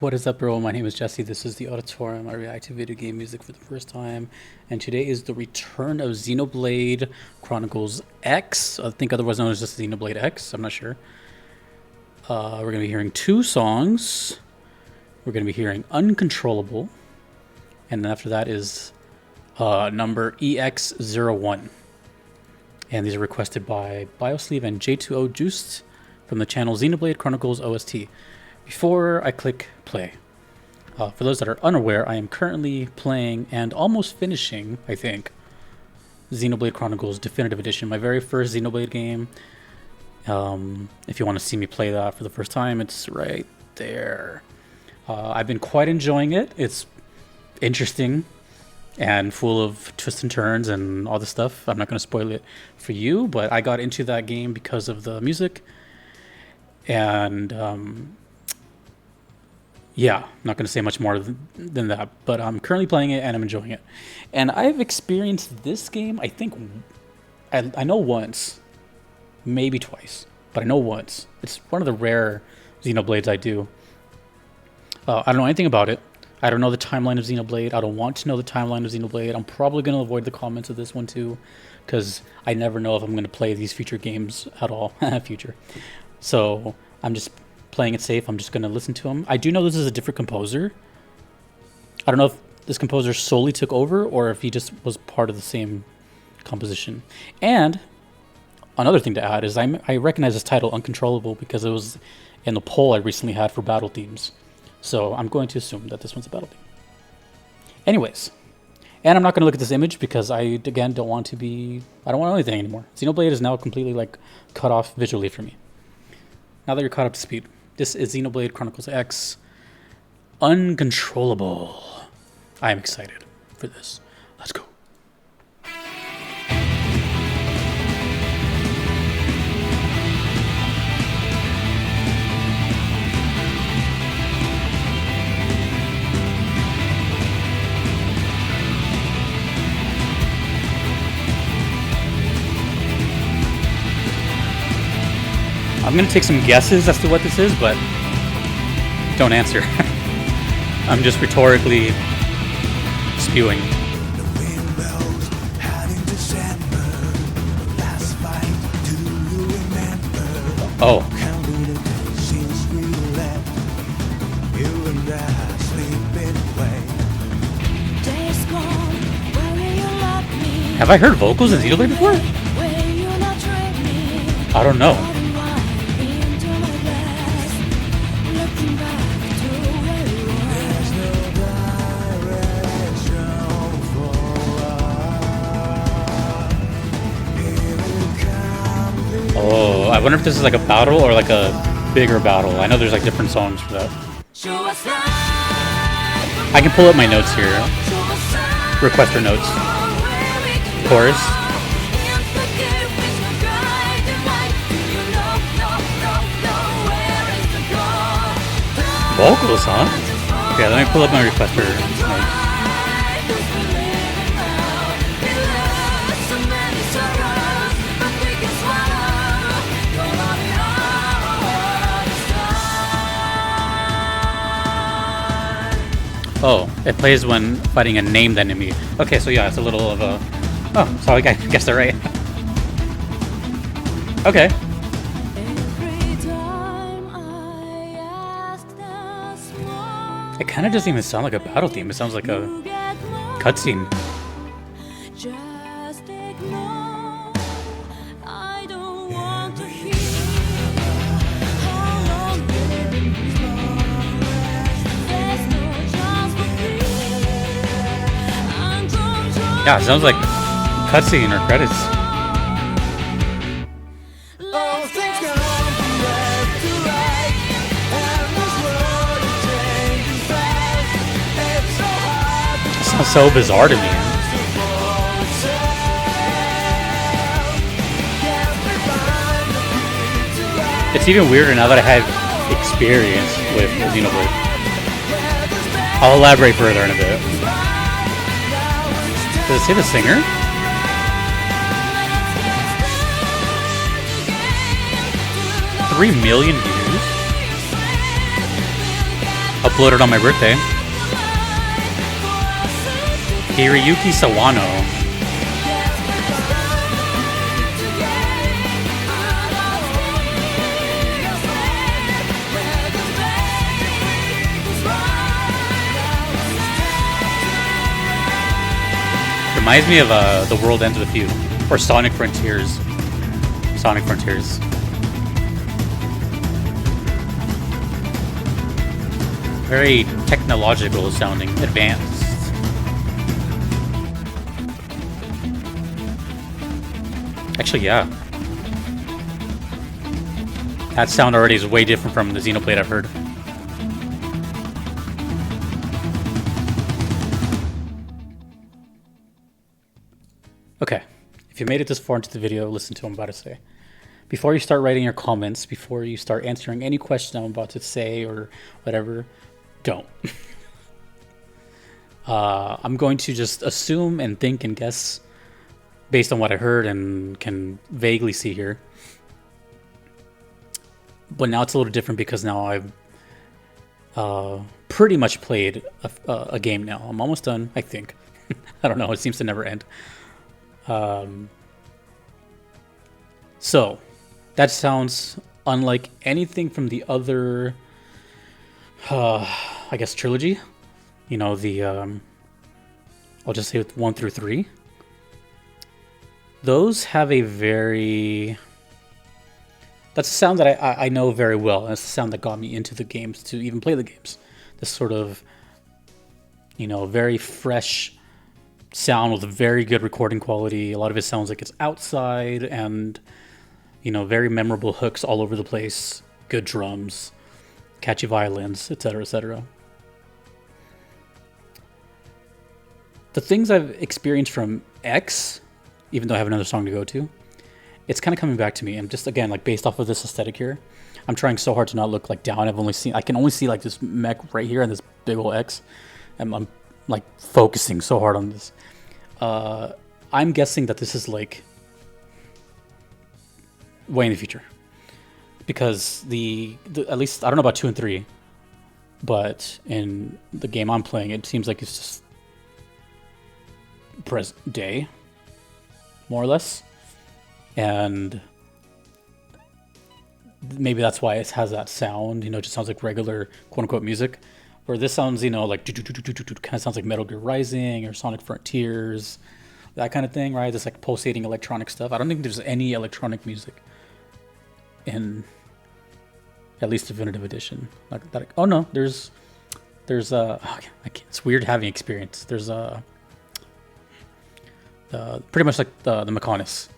What is up, bro? My name is Jesse. This is the Auditorium. I react to video game music for the first time, and today is the return of Xenoblade Chronicles X. I think otherwise known as just Xenoblade X. I'm not sure. We're going to be hearing two songs. We're going to be hearing Uncontrollable, and then after that is number EX01. And these are requested by Biosleeve and J20juiced from the channel Xenoblade Chronicles OST. Before I click play, for those that are unaware, I am currently playing and almost finishing, I think, Xenoblade Chronicles Definitive Edition, my very first Xenoblade game. If you want to see me play that for the first time, it's right there. I've been quite enjoying it. It's interesting and full of twists and turns and all this stuff. I'm not going to spoil it for you, but I got into that game because of the music. And yeah, I'm not going to say much more than that, but I'm currently playing it and I'm enjoying it. And I've experienced this game, I think, I know once, maybe twice, but I know once. It's one of the rare Xenoblades I do. I don't know anything about it. I don't know the timeline of Xenoblade. I don't want to know the timeline of Xenoblade. I'm probably going to avoid the comments of this one too, because I never know if I'm going to play these future games at all. Future. So I'm just playing it safe. I'm just going to listen to him. I do know this is a different composer. I don't know if this composer solely took over or if he just was part of the same composition. And another thing to add is I recognize this title, Uncontrollable, because it was in the poll I recently had for battle themes. So I'm going to assume that this one's a battle theme. Anyways, and I'm not going to look at this image because I, again, don't want to know anything anymore. Xenoblade is now completely cut off visually for me. Now that you're caught up to speed, this is Xenoblade Chronicles X Uncontrollable. I am excited for this. Let's go. I'm going to take some guesses as to what this is, but don't answer. I'm just rhetorically spewing. Oh. Have I heard vocals in Xenoblade before? I don't know. Oh, I wonder if this is like a battle or like a bigger battle. I know there's like different songs for that. I can pull up my notes here. Requester notes. Chorus. Vocals, huh? Yeah, let me pull up my requester notes. Oh, it plays when fighting a named enemy. Okay, so yeah, it's a little of a... Oh, so I guess they're right. Okay. It kind of doesn't even sound like a battle theme. It sounds like a cutscene. Yeah, it sounds like cutscene or credits. It sounds so bizarre to me. It's even weirder now that I have experience with Xenoblade. I'll elaborate further in a bit. Does it say the singer? 3 million views? Uploaded on my birthday. Hiroyuki Sawano. Reminds me of The World Ends With You, or Sonic Frontiers. Sonic Frontiers. Very technological sounding, advanced. Actually, yeah. That sound already is way different from the Xenoblade I've heard. Okay, if you made it this far into the video, listen to what I'm about to say. Before you start writing your comments, before you start answering any question I'm about to say or whatever, don't. I'm going to just assume and think and guess based on what I heard and can vaguely see here. But now it's a little different because now I've pretty much played a game now. I'm almost done, I think. I don't know, it seems to never end. So that sounds unlike anything from the other, I guess, trilogy. You know, the, I'll just say with 1 through 3. Those have a very, that's a sound that I know very well. And it's the sound that got me into the games to even play the games. This sort of, you know, very fresh sound with very good recording quality. A lot of it sounds like it's outside, and you know, very memorable hooks all over the place, good drums, catchy violins, etc., etc. The things I've experienced from X, even though I have another song to go to, it's kind of coming back to me. And just again, like based off of this aesthetic here, I'm trying so hard to not look like down. I can only see like this mech right here and this big old X, and I'm like focusing so hard on this. I'm guessing that this is like way in the future, because the at least I don't know about 2 and 3, but in the game I'm playing, it seems like it's just present day, more or less, and maybe that's why it has that sound. You know, it just sounds like regular quote unquote music. Where this sounds, you know, like kind of sounds like Metal Gear Rising or Sonic Frontiers, that kind of thing, right? This like pulsating electronic stuff. I don't think there's any electronic music in at least Definitive Edition. Like that. Oh no, there's it's weird having experience. There's pretty much like the Mechonis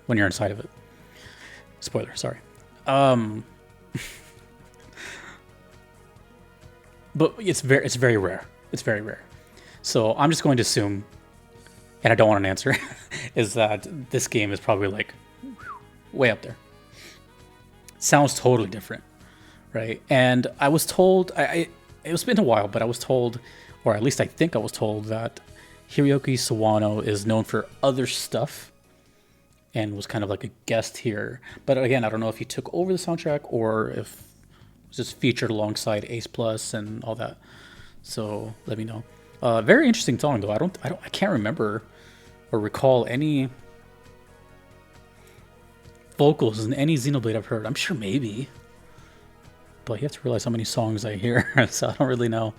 when you're inside of it. Spoiler, sorry. But it's very rare. It's very rare. So I'm just going to assume, and I don't want an answer, is that this game is probably like way up there. Sounds totally different, right? And I was told, it's been a while, but I was told, or at least I think I was told, that Hiroyuki Sawano is known for other stuff and was kind of like a guest here. But again, I don't know if he took over the soundtrack or if just featured alongside Ace Plus and all that. So let me know. Very interesting song though. I can't remember or recall any vocals in any Xenoblade I've heard. I'm sure maybe, but you have to realize how many songs I hear, so I don't really know.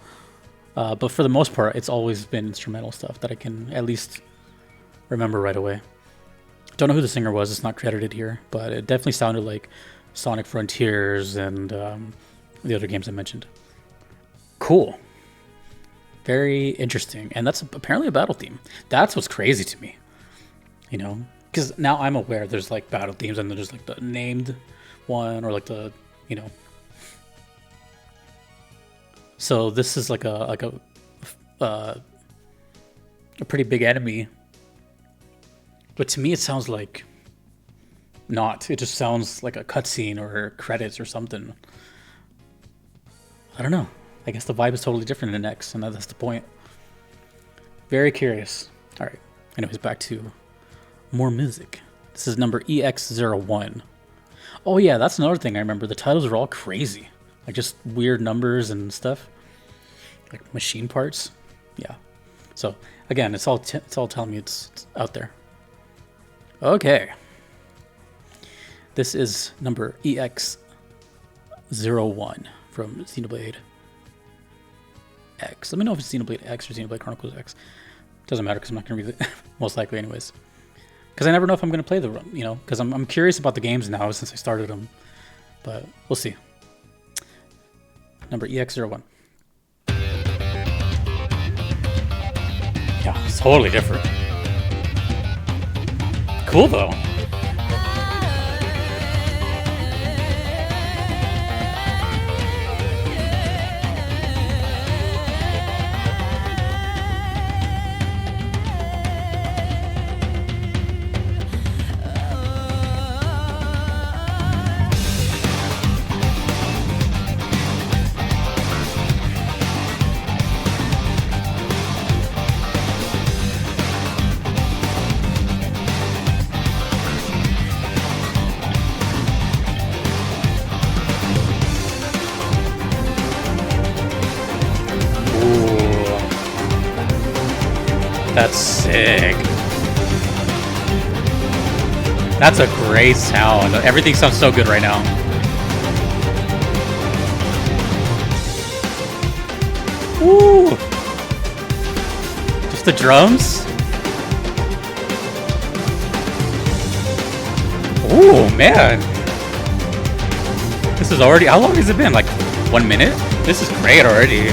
But for the most part, it's always been instrumental stuff that I can at least remember right away. Don't know who the singer was. It's not credited here, but it definitely sounded like Sonic Frontiers and the other games I mentioned. Cool. Very interesting. And that's apparently a battle theme. That's what's crazy to me. You know, because now I'm aware there's like battle themes and there's like the named one or like the, you know. So this is like a pretty big enemy. But to me it sounds like not. It just sounds like a cutscene or credits or something. I don't know. I guess the vibe is totally different in X, and that's the point. Very curious. All right. Anyways, back to more music. This is number EX01. Oh yeah, that's another thing I remember. The titles are all crazy. Like just weird numbers and stuff. like machine parts. Yeah. So again, it's all telling me it's out there. Okay. This is number EX01 from Xenoblade X. Let me know if it's Xenoblade X or Xenoblade Chronicles X. Doesn't matter because I'm not going to read it, most likely anyways. Because I never know if I'm going to play the, because I'm curious about the games now since I started them. But we'll see. Number EX01. Yeah, it's totally different. Cool though. That's sick. That's a great sound. Everything sounds so good right now. Woo! Just the drums? Ooh, man. This is already... How long has it been? Like 1 minute? This is great already.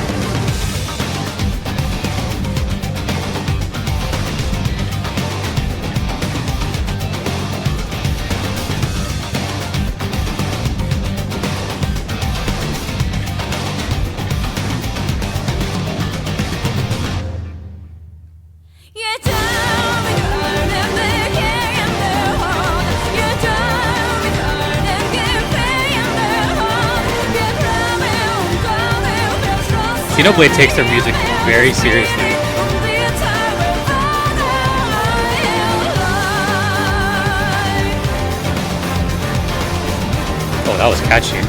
Xenoblade takes their music very seriously. Oh, that was catchy.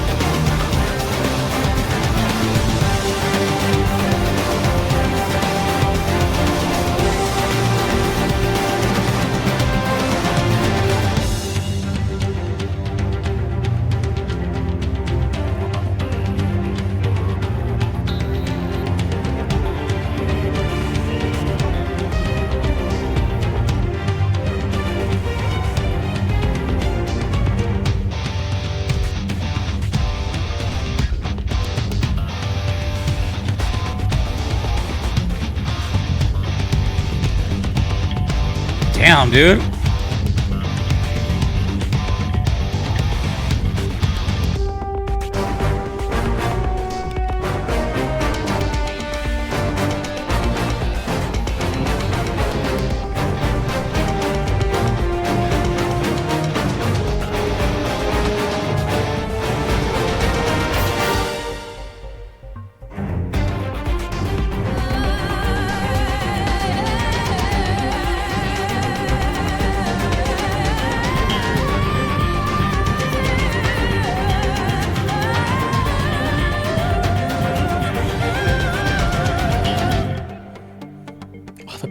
Damn, dude.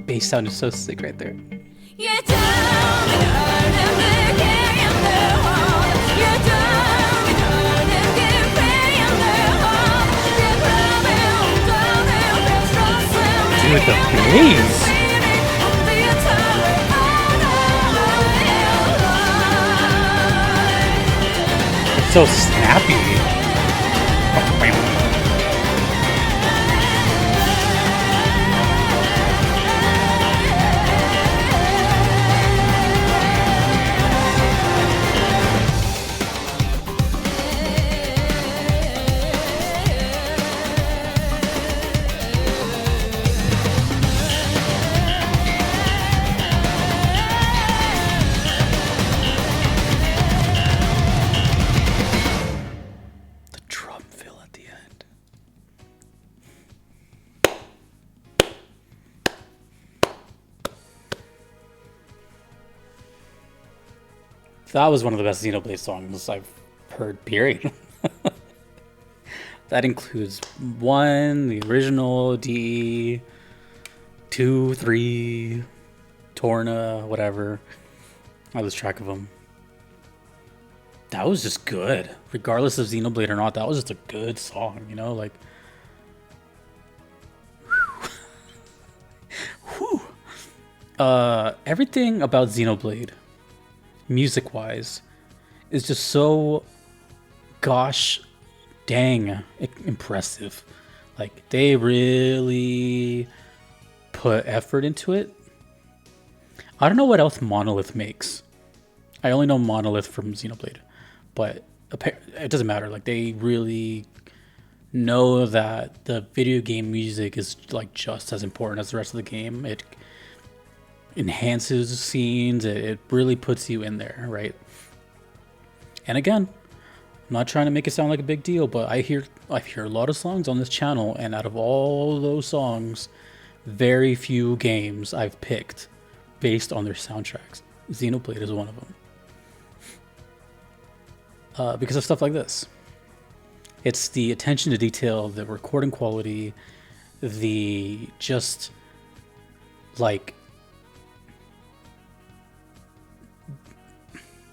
Bass sound is so sick right there. Dude, the bass! It's so snappy. That was one of the best Xenoblade songs I've heard, period. That includes 1, the original, D, 2, 3, Torna, whatever. I lose track of them. That was just good. Regardless of Xenoblade or not, that was just a good song, you know? Like, whew. Everything about Xenoblade, music-wise, is just so gosh dang impressive. Like, they really put effort into it. I don't know what else Monolith makes. I only know Monolith from Xenoblade, but it doesn't matter. Like, they really know that the video game music is like just as important as the rest of the game. It enhances scenes. It really puts you in there, right? And again, I'm not trying to make it sound like a big deal, but I hear a lot of songs on this channel, and out of all those songs, very few games I've picked based on their soundtracks. Xenoblade is one of them. Because of stuff like this. It's the attention to detail, the recording quality, the just like,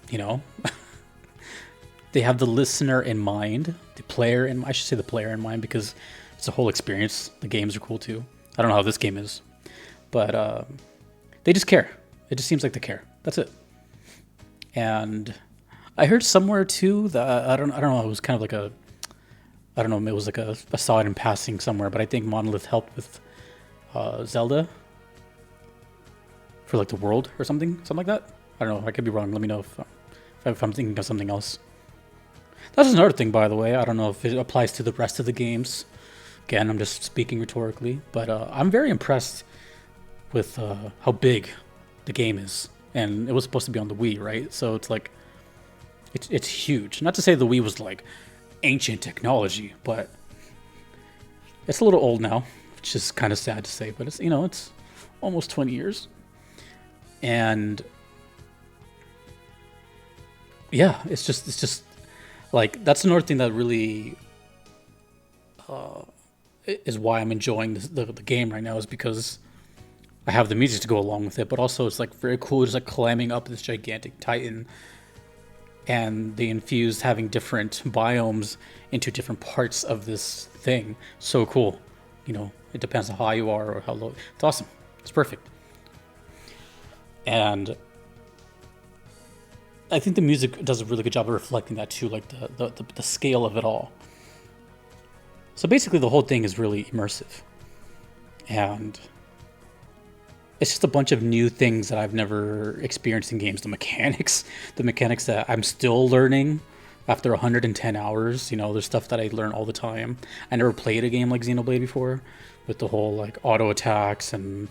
you know, they have the listener in mind, the player in, I should say the player in mind, because it's a whole experience. The games are cool too. I don't know how this game is, but they just care. It just seems like they care. That's it. And I heard somewhere too that I don't know. It was kind of like a, I don't know. It was like I saw it in passing somewhere, but I think Monolith helped with Zelda for like the world or something like that. I don't know. I could be wrong. Let me know if I'm thinking of something else. That's another thing, by the way. I don't know if it applies to the rest of the games. Again, I'm just speaking rhetorically, but I'm very impressed with how big the game is. And it was supposed to be on the Wii, right? So it's like, it's huge. Not to say the Wii was like ancient technology, but it's a little old now, which is kind of sad to say, but it's, you know, it's almost 20 years. And yeah, it's just like, that's another thing that really is why I'm enjoying the game right now, is because I have the music to go along with it, but also it's like very cool, just like climbing up this gigantic titan, and they infused having different biomes into different parts of this thing. So cool. You know, it depends on how high you are or how low. It's awesome. It's perfect. And I think the music does a really good job of reflecting that too, like the scale of it all. So basically the whole thing is really immersive. And it's just a bunch of new things that I've never experienced in games. The mechanics that I'm still learning after 110 hours. You know, there's stuff that I learn all the time. I never played a game like Xenoblade before, with the whole like auto attacks and,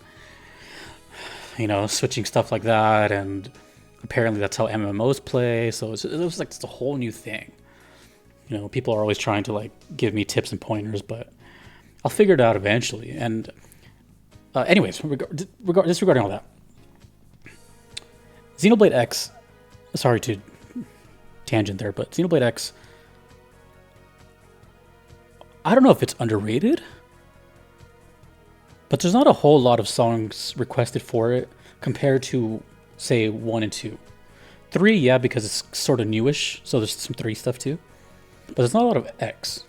you know, switching stuff like that. And apparently that's how MMOs play. So it was like it's a whole new thing. You know, people are always trying to like give me tips and pointers, but I'll figure it out eventually. And anyways, disregarding all that, Xenoblade X, sorry to tangent there, but Xenoblade X, I don't know if it's underrated, but there's not a whole lot of songs requested for it compared to, say, 1 and 2. 3, yeah, because it's sort of newish, so there's some 3 stuff too, but there's not a lot of X.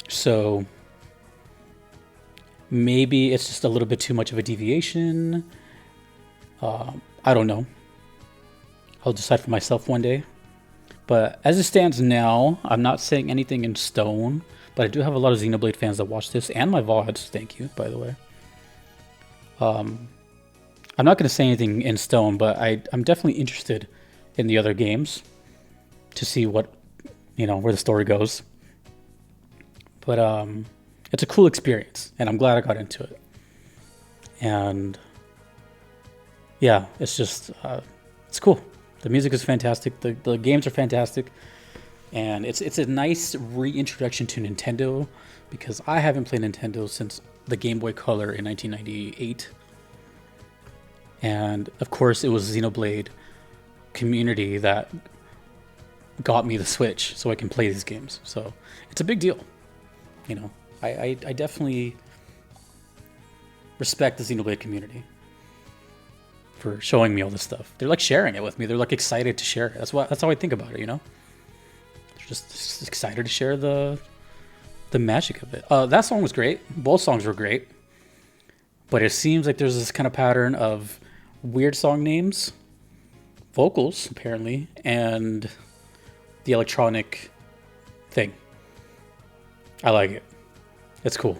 So maybe it's just a little bit too much of a deviation. I don't know. I'll decide for myself one day. But as it stands now, I'm not saying anything in stone, but I do have a lot of Xenoblade fans that watch this, and my VODs, thank you, by the way. I'm not going to say anything in stone, but I'm definitely interested in the other games to see what, you know, where the story goes. But it's a cool experience, and I'm glad I got into it. And yeah, it's just, it's cool. The music is fantastic. The games are fantastic. And it's a nice reintroduction to Nintendo, because I haven't played Nintendo since the Game Boy Color in 1998. And of course, it was Xenoblade community that got me the Switch so I can play these games. So it's a big deal. You know, I definitely respect the Xenoblade community for showing me all this stuff. They're like sharing it with me. They're like excited to share it. That's how I think about it, you know? They're just excited to share the magic of it. That song was great. Both songs were great. But it seems like there's this kind of pattern of weird song names, vocals apparently, and the electronic thing. I like it. It's cool.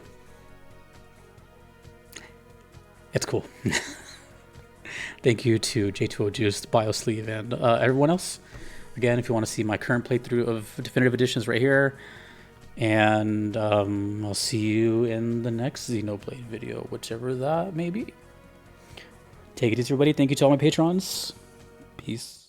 It's cool. Thank you to J20juiced, Biosleeve, and everyone else. Again, if you want to see my current playthrough of Definitive Editions right here. And I'll see you in the next Xenoblade video, whichever that may be. Take it easy, everybody. Thank you to all my patrons. Peace.